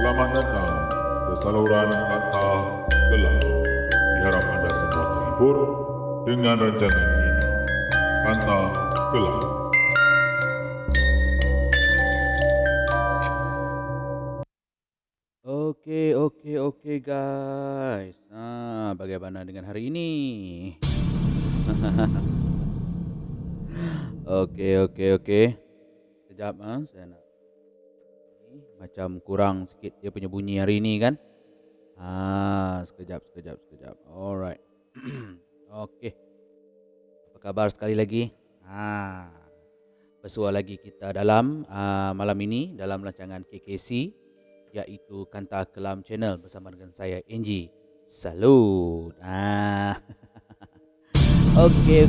Selamat datang ke saluran kata kelam. Diharap anda semua terhibur dengan rancangan ini. Kata kelam. Oke guys. Bagaimana dengan hari ini? Oke. Sekejap saya nak ni macam kurang sikit dia punya bunyi hari ini kan? Sekejap. Alright. Okey. Apa khabar sekali lagi? Bersua lagi kita dalam malam ini dalam rancangan KKC, iaitu Kanta Kelam Channel bersama dengan saya Angie. Salut. Okey.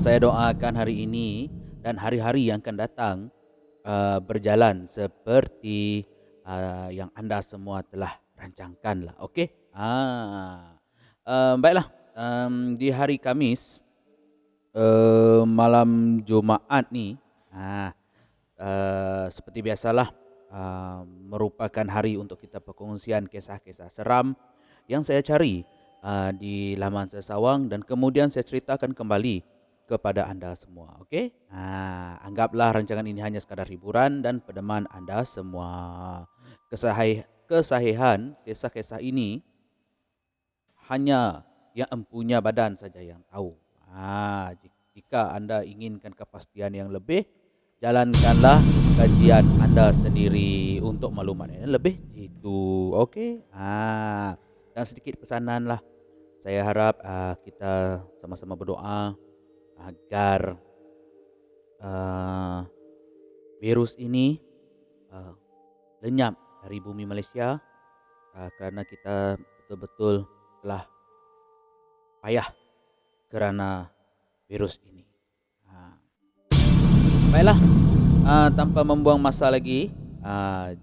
Saya doakan hari ini dan hari-hari yang akan datang berjalan seperti yang anda semua telah rancangkan lah. Okey. Baiklah. Di hari Khamis, malam Jumaat ni, seperti biasalah, merupakan hari untuk kita perkongsian kisah-kisah seram yang saya cari di laman Sesawang dan kemudian saya ceritakan kembali kepada anda semua. Okey? Anggaplah rancangan ini hanya sekadar hiburan dan pedoman anda semua. Kesahihan kisah-kisah ini hanya yang empunya badan saja yang tahu. Jika anda inginkan kepastian yang lebih, jalankanlah kajian anda sendiri untuk maklumat yang lebih itu. Okey? Dan sedikit pesanan lah. Saya harap kita sama-sama berdoa agar virus ini lenyap dari bumi Malaysia, kerana kita betul-betul telah payah kerana virus ini. Baiklah, tanpa membuang masa lagi,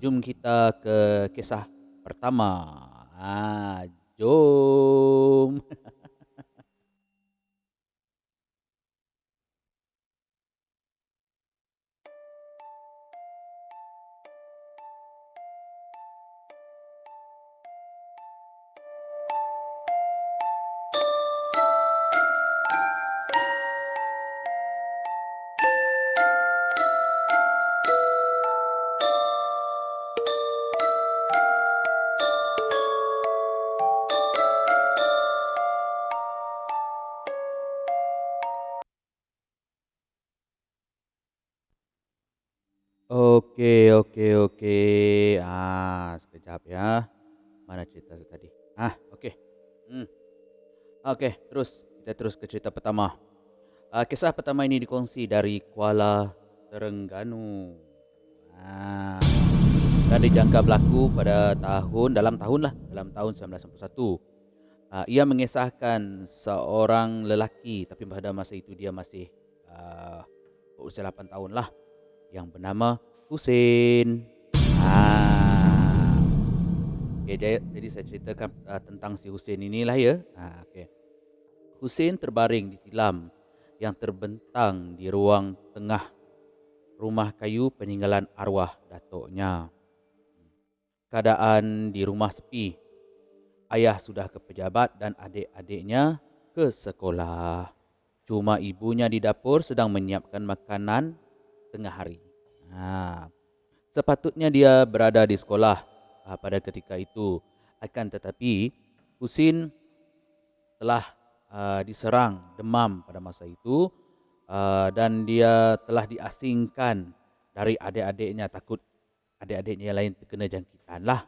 jom kita ke kisah pertama. Jom. Okey. Sekejap ya. Mana cerita saya tadi? Okey. Okey, kita terus ke cerita pertama. Kisah pertama ini dikongsi dari Kuala Terengganu. Dan dijangka berlaku pada dalam tahun 1991. Ia mengisahkan seorang lelaki, tapi pada masa itu dia masih berusia 8 tahun lah, yang bernama Husin. Jadi saya ceritakan tentang si Husin inilah ya. Okey. Husin terbaring di tilam yang terbentang di ruang tengah rumah kayu peninggalan arwah datuknya. Keadaan di rumah sepi. Ayah sudah ke pejabat dan adik-adiknya ke sekolah. Cuma ibunya di dapur sedang menyiapkan makanan tengah hari. Sepatutnya dia berada di sekolah pada ketika itu. Akan tetapi Husin telah diserang demam pada masa itu, dan dia telah diasingkan dari adik-adiknya, takut adik-adiknya yang lain terkena jangkitan lah.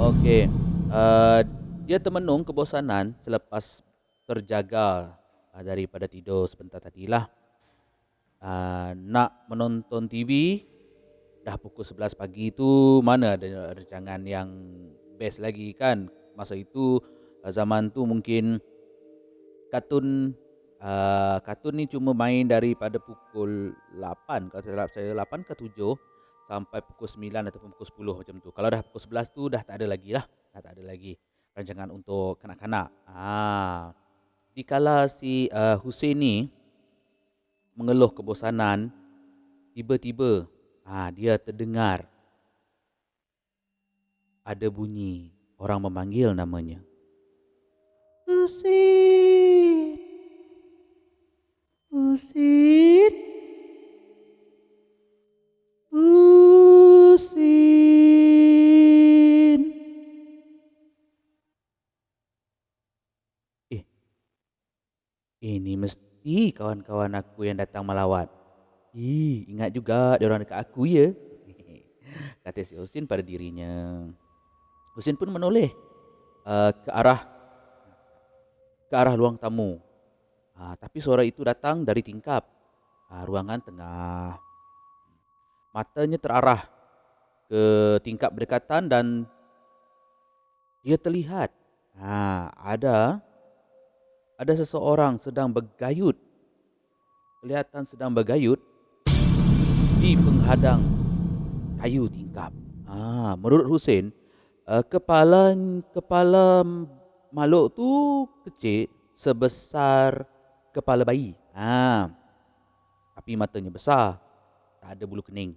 Okey. Dia termenung kebosanan selepas terjaga daripada tidur sebentar tadilah. Nak menonton TV dah pukul 11 pagi tu, mana ada rancangan yang best lagi kan. Masa itu zaman tu mungkin kartun kartun ni cuma main daripada pukul 8, kalau tak silap saya 8 ke 7 sampai pukul 9 ataupun pukul 10 macam tu. Kalau dah pukul 11 tu dah tak ada lagi lah. Dah tak ada lagi rancangan untuk kanak-kanak. Dikala si Husin ni mengeluh kebosanan, tiba-tiba Dia terdengar ada bunyi orang memanggil namanya. Husin, Husin, Husin. Ini mesti kawan-kawan aku yang datang melawat. Ingat juga dia orang dekat aku ya. Kata si Husin pada dirinya. Husin pun menoleh ke arah ruang tamu. Tapi suara itu datang dari tingkap ruangan tengah. Matanya terarah ke tingkap berdekatan dan dia terlihat ada seseorang sedang bergayut. Kelihatan sedang bergayut di penghadang kayu tingkap. Menurut Husin, kepala makhluk tu kecil sebesar kepala bayi. Tapi matanya besar, tak ada bulu kening.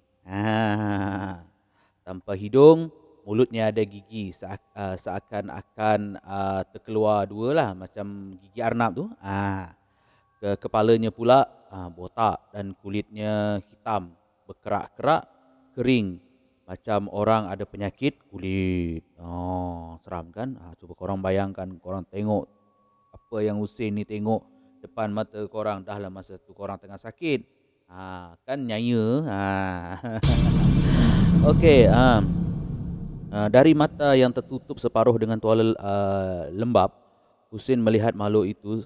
Tanpa hidung, mulutnya ada gigi seakan-akan terkeluar dua lah, macam gigi arnab tu. Kepalanya pula botak dan kulitnya hitam, berkerak-kerak, kering, macam orang ada penyakit kulit. Seram kan? Cuba korang bayangkan, korang tengok apa yang Husin ni tengok depan mata korang, dah lah masa tu korang tengah sakit. Kan nyaya. Okey, dari mata yang tertutup separuh dengan tuala lembab, Husin melihat makhluk itu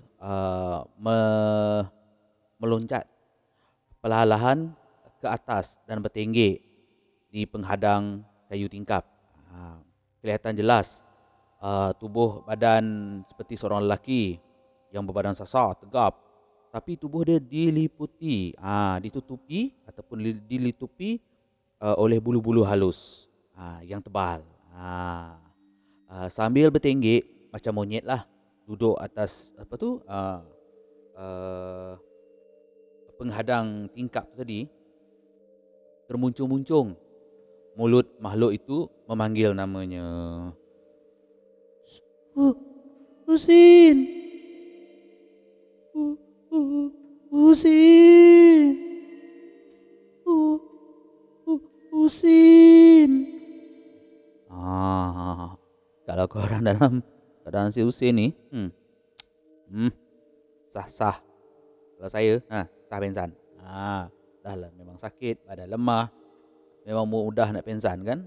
meloncat perlahan-lahan ke atas dan bertenggek di penghadang kayu tingkap. Kelihatan jelas tubuh badan seperti seorang lelaki yang berbadan sasar, tegap. Tapi tubuh dia ditutupi oleh bulu-bulu halus yang tebal. Sambil bertenggek macam monyet lah, duduk atas penghadang tingkap tadi, termuncung-muncung mulut makhluk itu memanggil namanya. Husin, Husin, Husin. Kalau korang dalam keadaan si Husin ni, sah-sah. Kalau saya, sah pensan. Dah lah memang sakit, badan lemah, memang mudah nak pensan kan.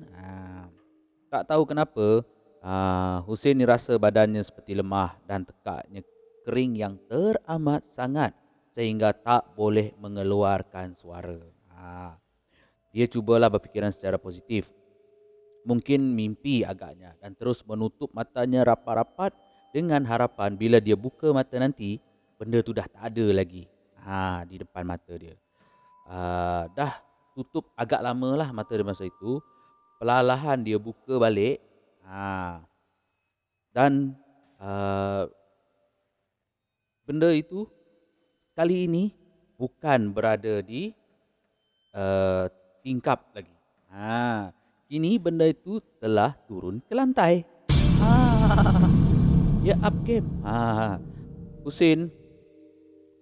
Tak tahu kenapa Husin ni rasa badannya seperti lemah dan tekaknya kering yang teramat sangat sehingga tak boleh mengeluarkan suara. Dia cubalah berfikiran secara positif. Mungkin mimpi agaknya, dan terus menutup matanya rapat-rapat dengan harapan bila dia buka mata nanti, benda tu dah tak ada lagi di depan mata dia. Dah tutup agak lama lah mata dia masa itu. Perlahan dia buka balik dan benda itu kali ini bukan berada di tingkap lagi. Kini benda itu telah turun ke lantai. Dia up game. Husin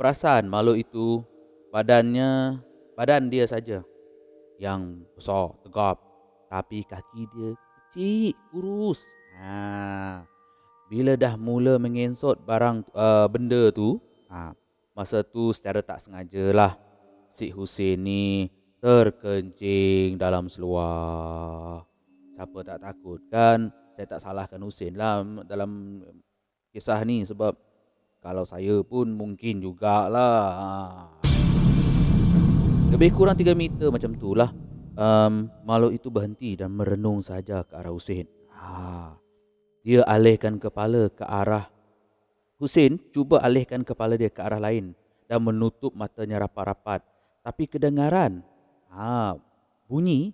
perasan makhluk itu badan dia saja yang besar, tegap, tapi kaki dia kecil, kurus. Bila dah mula mengesot benda tu, masa tu secara tak sengaja lah si Husin ni terkencing dalam seluar. Siapa tak takut kan? Saya tak salahkan Husin lah dalam kisah ni, sebab kalau saya pun mungkin jugalah. Lebih kurang 3 meter macam tu lah. Makhluk itu berhenti dan merenung saja ke arah Husin. Dia alihkan kepala ke arah Husin, cuba alihkan kepala dia ke arah lain dan menutup matanya rapat-rapat. Tapi kedengaran bunyi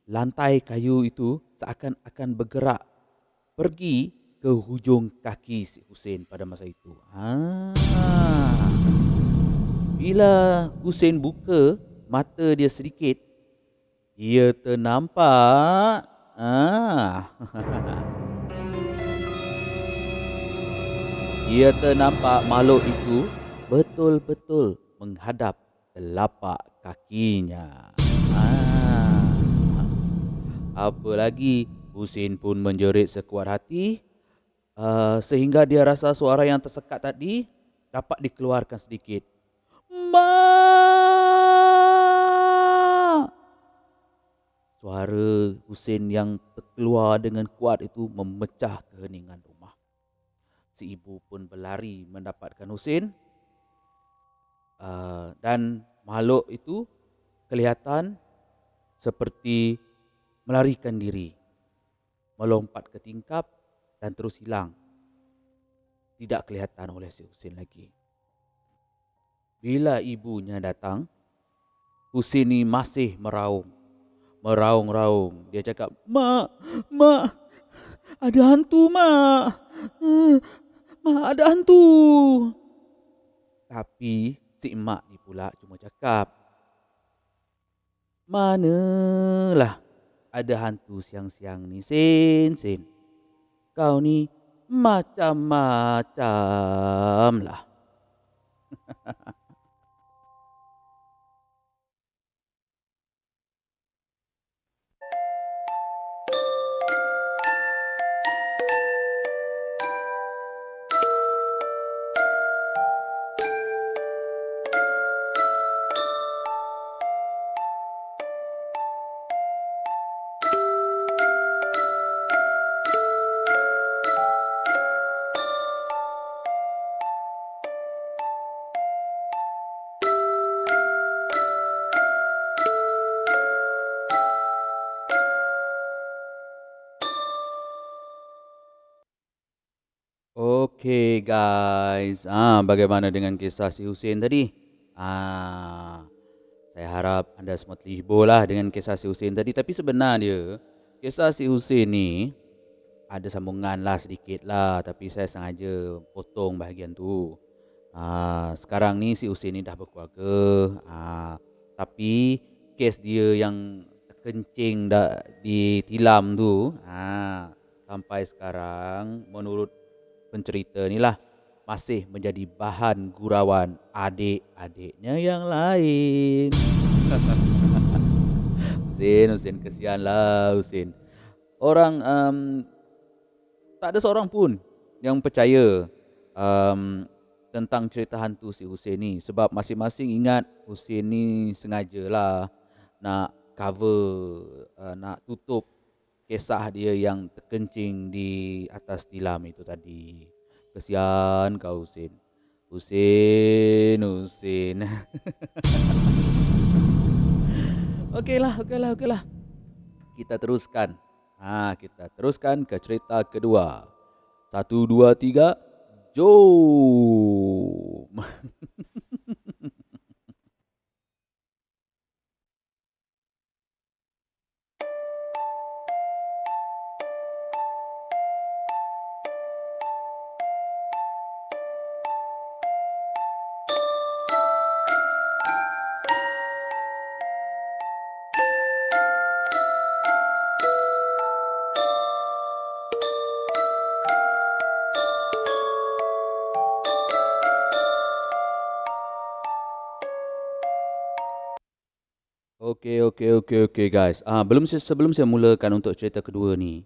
lantai kayu itu seakan-akan bergerak pergi ke hujung kaki si Husin pada masa itu. Bila Husin buka mata dia sedikit, Ia ternampak. Ah. Ia ternampak makhluk itu betul-betul menghadap telapak kakinya. Ah. Apa lagi, Husin pun menjerit sekuat hati sehingga dia rasa suara yang tersekat tadi dapat dikeluarkan sedikit. Mak! Suara Husin yang terkeluar dengan kuat itu memecah keheningan rumah. Si ibu pun berlari mendapatkan Husin dan makhluk itu kelihatan seperti melarikan diri, melompat ke tingkap dan terus hilang. Tidak kelihatan oleh si Husin lagi. Bila ibunya datang, Husin ni masih meraung-raung. Dia cakap, Mak, ada hantu, Mak. Mak, ada hantu. Tapi si emak ni pula cuma cakap, manalah ada hantu siang-siang ni, Sin. Kau ni macam-macam lah. Okay guys, bagaimana dengan kisah si Husin tadi? Saya harap anda semua terhibur lah dengan kisah si Husin tadi. Tapi sebenarnya kisah si Husin ni ada sambungan lah sedikit lah. Tapi saya sengaja potong bahagian tu. Sekarang ni si Husin ni dah berkeluarga. Tapi kes dia yang kencing ditilam tu, sampai sekarang menurut pencerita ni lah masih menjadi bahan gurauan adik-adiknya yang lain. Husin, kesian lah Husin. Orang tak ada seorang pun yang percaya tentang cerita hantu si Husin ni. Sebab masing-masing ingat Husin ni sengajalah nak cover, nak tutup kisah dia yang terkencing di atas tilam itu tadi. Kesian kau Husin. Husin. Okeylah. Kita teruskan. Kita teruskan ke cerita kedua. 1, 2, 3, jom. Okey guys. Sebelum saya mulakan untuk cerita kedua ni,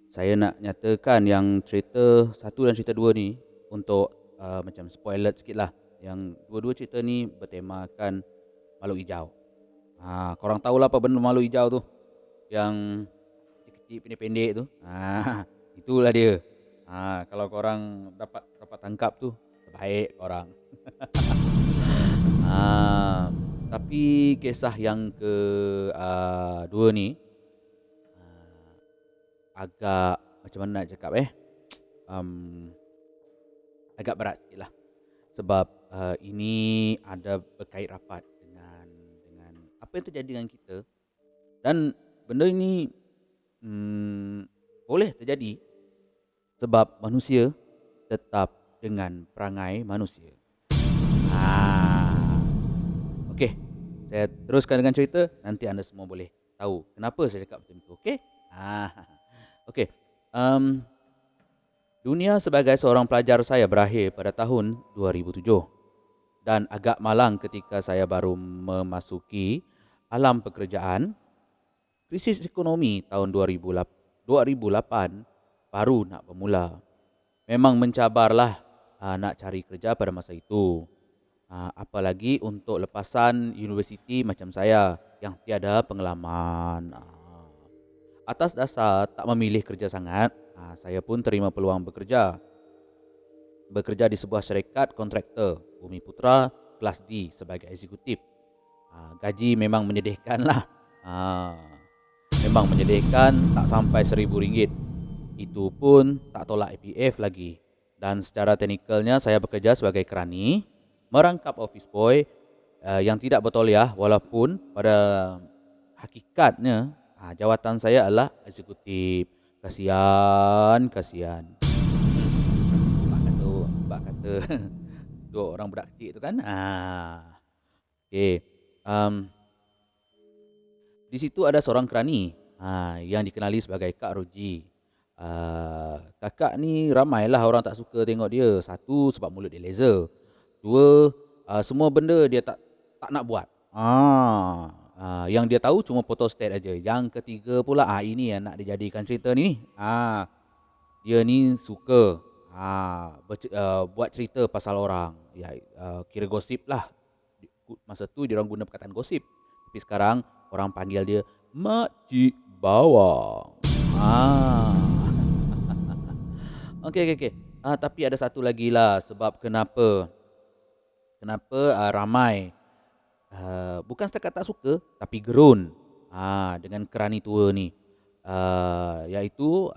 saya nak nyatakan yang cerita 1 dan cerita 2 ni untuk macam spoiler sikit lah. Yang dua-dua cerita ni bertemakan makhluk hijau. Korang tahulah apa benda makhluk hijau tu? Yang kecil-kecil pendek-pendek tu. Itulah dia. Kalau korang dapat tangkap tu, baik korang. Tapi kisah yang kedua ni agak macam mana nak cakap agak berat sikit lah. Sebab ini ada berkait rapat dengan apa yang terjadi dengan kita. Dan benda ini boleh terjadi sebab manusia tetap dengan perangai manusia. Okey, Saya teruskan dengan cerita, nanti anda semua boleh tahu kenapa saya cakap macam itu. Okey? Okey. Dunia sebagai seorang pelajar saya berakhir pada tahun 2007 dan agak malang ketika saya baru memasuki alam pekerjaan. Krisis ekonomi tahun 2008 baru nak bermula. Memang mencabarlah nak cari kerja pada masa itu. Apalagi untuk lepasan universiti macam saya yang tiada pengalaman. Atas dasar tak memilih kerja sangat, saya pun terima peluang bekerja. Bekerja di sebuah syarikat kontraktor Bumi Putra kelas D sebagai eksekutif. Gaji memang menyedihkan lah. Memang menyedihkan, tak sampai RM1,000. Itu pun tak tolak EPF lagi. Dan secara teknikalnya saya bekerja sebagai kerani, merangkap office boy yang tidak bertoliah, walaupun pada hakikatnya jawatan saya adalah eksekutif. Kasihan. Mbak kata dua orang budak kecil tu kan. Okey. Di situ ada seorang kerani yang dikenali sebagai Kak Roji. Kakak ni ramailah orang tak suka tengok dia. Satu, sebab mulut dia laser. Dua, semua benda dia tak nak buat. Yang dia tahu cuma photostat aja. Yang ketiga pula, ini yang nak dijadikan cerita ni. Dia ni suka buat cerita pasal orang. Ya, kira gosip lah. Masa tu dia orang guna perkataan gosip. Tapi sekarang orang panggil dia Makcik Bawang. Okey. Tapi ada satu lagi lah sebab kenapa ramai bukan setakat tak suka tapi gerun dengan kerani tua ni. Iaitu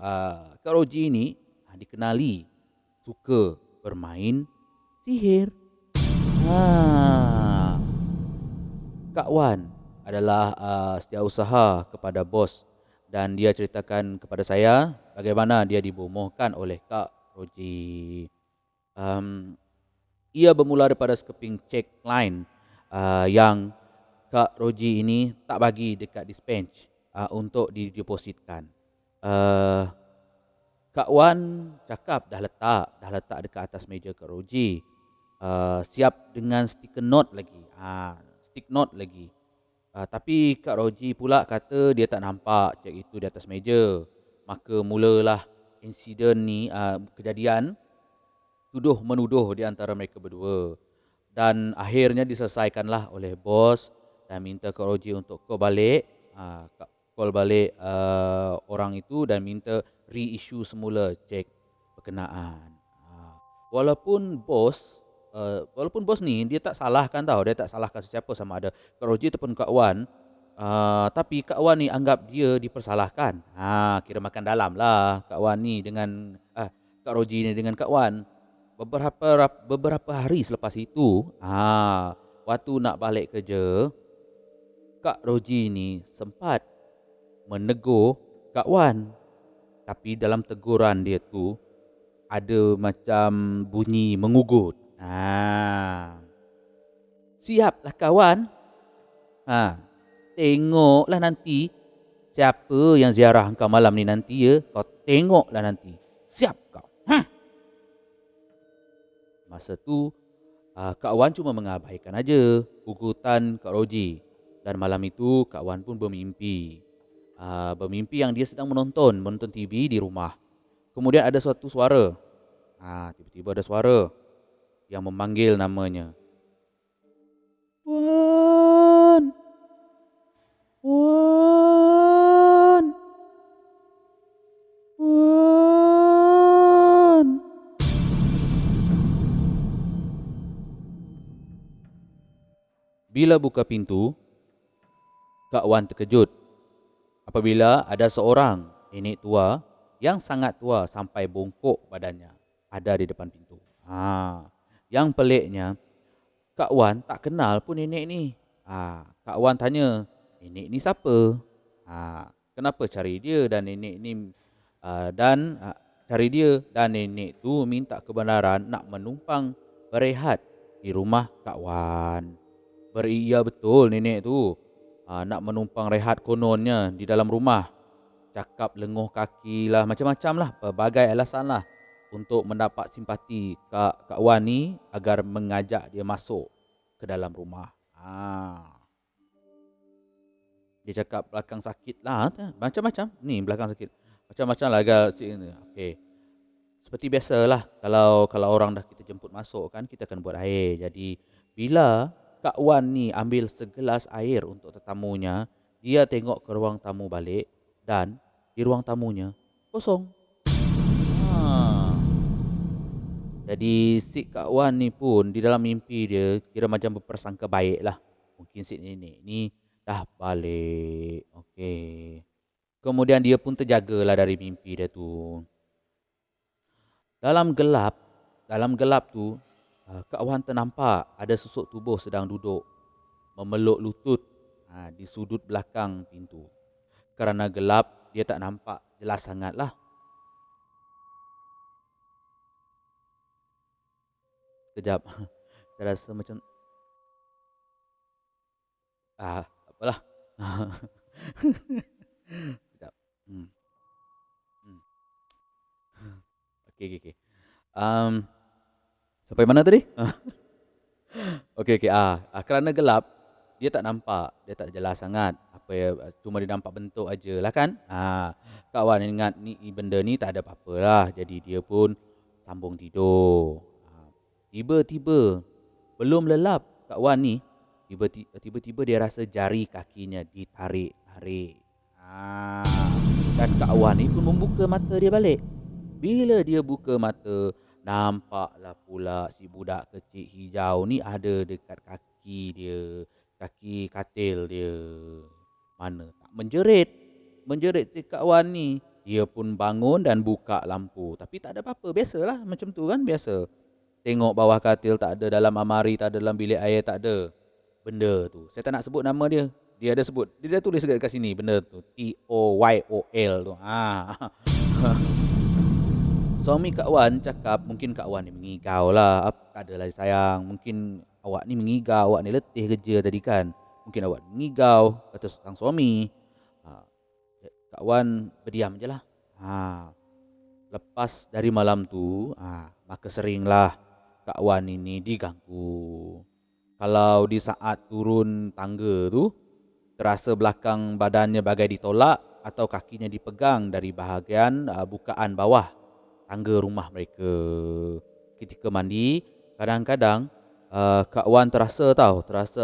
Kak Roji ni dikenali suka bermain sihir. Kak Wan adalah setiausaha kepada bos dan dia ceritakan kepada saya bagaimana dia dibomohkan oleh Kak Roji. Ia bermula daripada sekeping cek line yang Kak Roji ini tak bagi dekat dispense untuk didepositkan. Kak Wan cakap dah letak dekat atas meja Kak Roji. Siap dengan stiker note lagi. Stick note lagi. Tapi Kak Roji pula kata dia tak nampak cek itu di atas meja. Maka mulalah insiden ni, kejadian tuduh-menuduh di antara mereka berdua. Dan akhirnya diselesaikanlah oleh bos dan minta Kak Roji untuk call balik orang itu dan minta reissue semula cek berkenaan. Walaupun bos ni dia tak salahkan tau, dia tak salahkan sesiapa sama ada Kak Roji ataupun Kak Wan. Tapi Kak Wan ni anggap dia dipersalahkan. Kira makan dalam lah Kak Wan ni dengan Kak Roji ni dengan Kak Wan. Beberapa hari selepas itu, waktu nak balik kerja, Kak Roji ni sempat menegur Kak Wan. Tapi dalam teguran dia tu ada macam bunyi mengugut. Siaplah kawan. Tengoklah nanti siapa yang ziarah engkau malam ni nanti ya. Kau tengoklah nanti. Siap kau. Masa tu Kak Wan cuma mengabaikan aja ugutan Kak Roji. Dan malam itu Kak Wan pun bermimpi. Bermimpi yang dia sedang menonton TV di rumah. Kemudian ada suatu suara. Tiba-tiba ada suara yang memanggil namanya. Wan. Bila buka pintu, Kak Wan terkejut apabila ada seorang nenek tua yang sangat tua sampai bongkok badannya ada di depan pintu. Yang peliknya, Kak Wan tak kenal pun nenek ni. Kak Wan tanya, nenek ni siapa? Kenapa cari dia dan nenek ni cari dia dan nenek tu minta kebenaran nak menumpang berehat di rumah Kak Wan. Beria betul nenek tu. Nak menumpang rehat kononnya di dalam rumah. Cakap lenguh kaki lah, macam-macam lah, pelbagai alasan lah untuk mendapat simpati Kak Wan ni agar mengajak dia masuk ke dalam rumah. Dia cakap belakang sakit lah, macam-macam. Ni belakang sakit. Macam-macam lah agak sini. Okey. Seperti biasalah kalau orang dah kita jemput masuk kan, kita akan buat air. Jadi bila Kak Wan ni ambil segelas air untuk tetamunya, dia tengok ke ruang tamu balik dan di ruang tamunya kosong. Ha. Jadi si Kak Wan ni pun di dalam mimpi dia kira macam berprasangka baik lah. Mungkin si nenek ni dah balik. Okey. Kemudian dia pun terjagalah dari mimpi dia tu. Dalam gelap tu, Kak Wan ternampak ada sosok tubuh sedang duduk memeluk lutut di sudut belakang pintu. Kerana gelap, dia tak nampak jelas sangat lah. Sekejap, saya rasa macam apalah. Sekejap. Okey. Sampai mana tadi? Okey. Kerana gelap, dia tak nampak, dia tak jelas sangat. Apa ya, cuma dia nampak bentuk aja lah kan. Kak Wan ingat ni benda ni tak ada apa-apa lah. Jadi dia pun sambung tidur. Tiba-tiba belum lelap Kak Wan ni, tiba-tiba dia rasa jari kakinya ditarik-tarik. Dan Kak Wan ni pun membuka mata dia balik. Bila dia buka mata, nampaklah pula si budak kecil hijau ni ada dekat kaki dia, kaki katil dia. Mana tak menjerit si Kak Wan ni. Dia pun bangun dan buka lampu. Tapi tak ada apa-apa, biasalah macam tu kan, biasa. Tengok bawah katil tak ada, dalam amari tak ada, dalam bilik air tak ada benda tu. Saya tak nak sebut nama dia. Dia ada sebut, dia dah tulis dekat sini benda tu, TOYOL tu. Suami Kak Wan cakap mungkin Kak Wan ni mengigau lah. Tak adalah sayang, mungkin awak ni mengigau, awak ni letih kerja tadi kan. Mungkin awak mengigau, kata sang suami. Kak Wan berdiam je lah. Lepas dari malam tu, maka seringlah Kak Wan ini diganggu. Kalau di saat turun tangga tu, terasa belakang badannya bagai ditolak atau kakinya dipegang dari bahagian bukaan bawah tangga rumah mereka. Ketika mandi, kadang-kadang Kak Wan terasa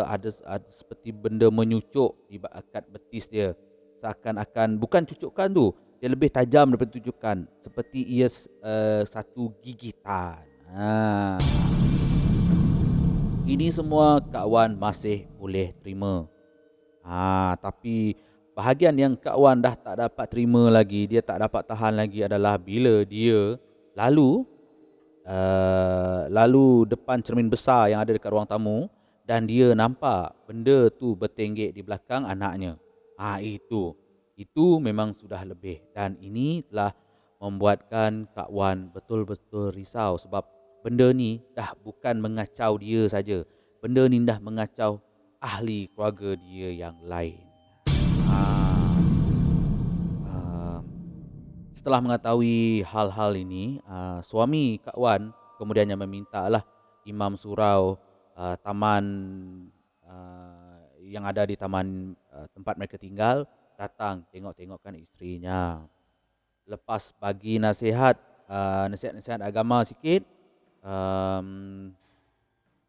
ada seperti benda menyucuk di bakat betis dia. Seakan-akan bukan cucukan tu, dia lebih tajam daripada tujukan, seperti ia satu gigitan. Ini semua Kak Wan masih boleh terima. Tapi bahagian yang Kak Wan dah tak dapat terima lagi, dia tak dapat tahan lagi adalah bila dia lalu depan cermin besar yang ada dekat ruang tamu dan dia nampak benda tu bertenggek di belakang anaknya. Itu memang sudah lebih, dan ini telah membuatkan Kak Wan betul-betul risau sebab benda ni dah bukan mengacau dia saja. Benda ni dah mengacau ahli keluarga dia yang lain. Setelah mengetahui hal-hal ini, suami Kak Wan kemudiannya memintalah imam surau taman yang ada di taman tempat mereka tinggal datang tengok-tengokkan isterinya. Lepas bagi nasihat agama sikit,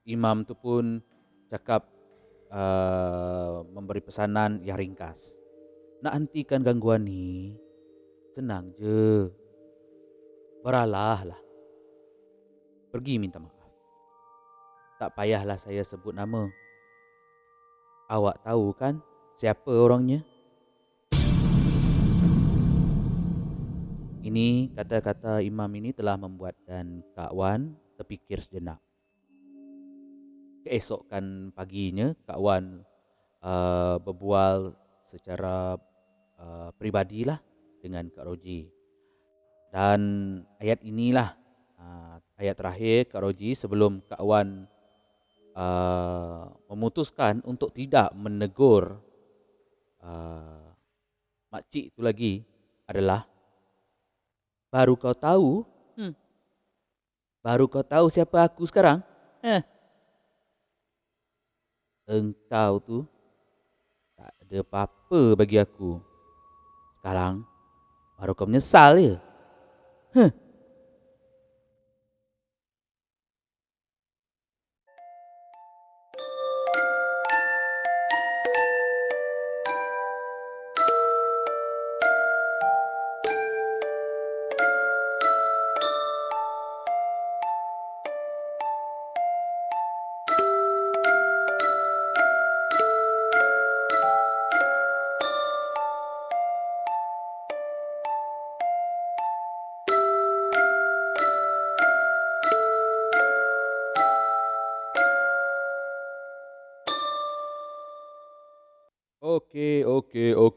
imam tu pun cakap memberi pesanan yang ringkas. Nak hentikan gangguan ni senang je. Beralah lah. Pergi minta maaf. Tak payahlah saya sebut nama. Awak tahu kan siapa orangnya? Ini kata-kata imam ini telah membuatkan Kak Wan terfikir sejenak. Keesokan paginya Kak Wan berbual secara peribadilah dengan Kak Roji. Dan ayat inilah ayat terakhir Kak Roji sebelum Kak Wan memutuskan untuk tidak menegur makcik itu lagi adalah, baru kau tahu? Baru kau tahu siapa aku sekarang? Engkau tu tak ada apa-apa bagi aku. Sekarang baru kau menyesal je.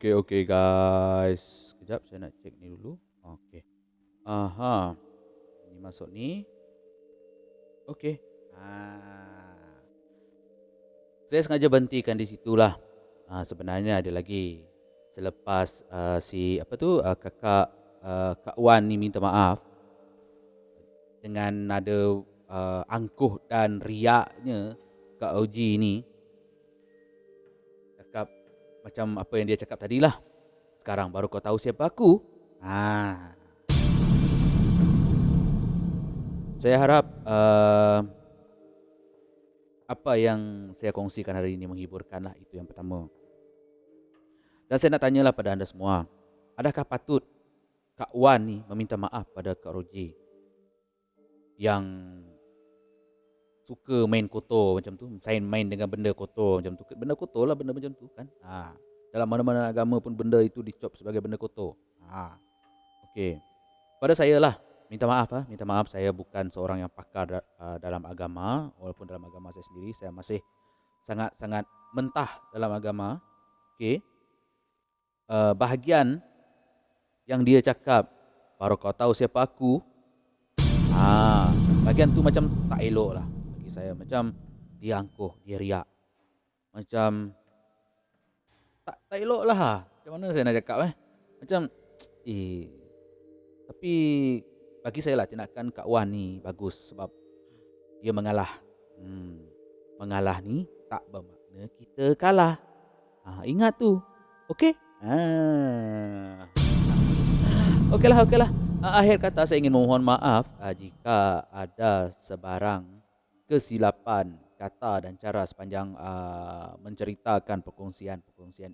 Okey guys. Sekejap saya nak cek ni dulu. Okey. Aha. Ni masuk ni. Okey. Saya sengaja berhentikan di situlah. Sebenarnya ada lagi. Selepas Kak Wan ni minta maaf dengan nada angkuh dan riaknya, Kak Oji ni cakap macam apa yang dia cakap tadilah. Sekarang baru kau tahu siapa aku. Saya harap apa yang saya kongsikan hari ini menghiburkanlah. Itu yang pertama. Dan saya nak tanyalah pada anda semua, adakah patut Kak Wan ni meminta maaf pada Kak Roji yang suka main kotor macam tu, main dengan benda kotor macam tu. Benda kotor lah, benda macam tu kan. Dalam mana-mana agama pun benda itu dicop sebagai benda kotor. Okey. Pada saya lah, minta maaf, saya bukan seorang yang pakar dalam agama. Walaupun dalam agama saya sendiri, saya masih sangat-sangat mentah dalam agama. Okey. Bahagian yang dia cakap, baru kau tahu siapa aku. Bahagian tu macam tak elok lah bagi saya. Macam dia angkuh, dia riak. Macam tak elok lah. Macam mana saya nak cakap Macam tapi bagi saya lah, tindakan Kak Wan ni bagus sebab dia mengalah. Mengalah ni tak bermakna kita kalah. Ingat tu. Okey? Okeylah. Akhir kata saya ingin memohon maaf jika ada sebarang kesilapan kata dan cara sepanjang menceritakan perkongsian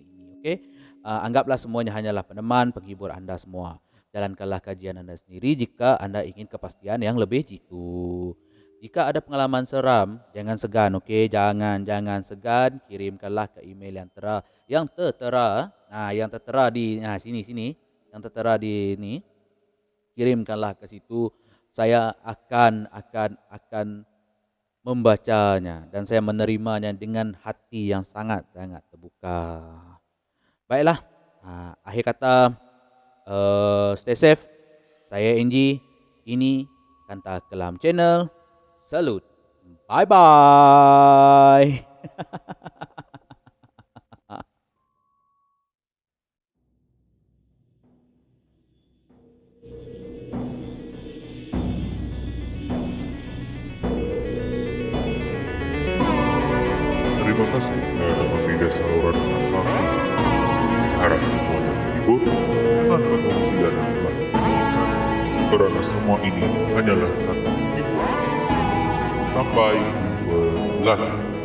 ini. Okey? Anggaplah semuanya hanyalah peneman, penghibur anda semua. Jalankanlah kajian anda sendiri jika anda ingin kepastian yang lebih jitu. Jika ada pengalaman seram, jangan segan, okey? Jangan segan, kirimkanlah ke email yang tertera di sini. Yang tertera di ni. Kirimkanlah ke situ. Saya akan membacanya dan saya menerimanya dengan hati yang sangat-sangat terbuka. Baiklah. Akhir kata, stay safe. Saya Angie. Ini Kanta Kelam Channel. Salut. Bye-bye. Terima kasih telah memilih saluran kata. Harap semuanya terhibur dengan pengungsian yang telah disampaikan. Kerana semua ini hanyalah satu hiburan. Sampai jumpa lagi.